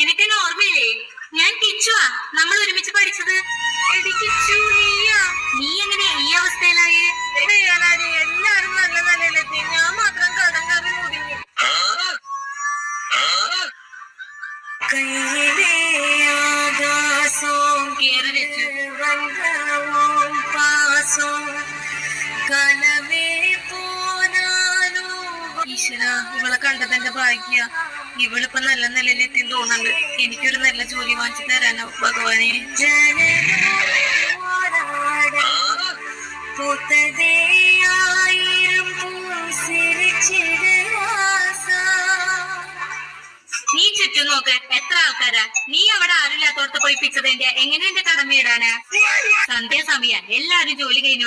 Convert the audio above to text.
നിനക്കെന്നെ ഓർമ്മയില്ലേ? ഞാൻ കിച്ചുവാ, നമ്മൾ ഒരുമിച്ച് പഠിച്ചത്. കിച്ചു നീയാ? നീ എങ്ങനെ ഈ അവസ്ഥയിലായേ? എല്ലാരും നല്ല നിലയിലെത്തി, ഞാൻ മാത്രം കടം കയറി മുടിഞ്ഞു. കയ്യിലെ ആകാശവും കേറി വെച്ചു. പാസവും കലമേ പോനാലോ. ഈശ്വര, ഇവളെ കണ്ടതെന്റെ ഭാഗ്യ. ഇവളിപ്പോ നല്ല നിലയിലെത്തി തോന്നുന്നുണ്ട്. എനിക്കൊരു നല്ല ജോലി വാങ്ങിച്ചു തരാനോ ഭഗവാനെ. നീ ചുറ്റും നോക്ക്, എത്ര ആൾക്കാരാ. നീ അവിടെ ആരില്ലാത്തോടത്ത് പോയി പിച്ചതിന്റെ എങ്ങനെ എന്റെ കടമ ഇടാനാ? സന്ധ്യാസമയ, എല്ലാരും ജോലി കഴിഞ്ഞു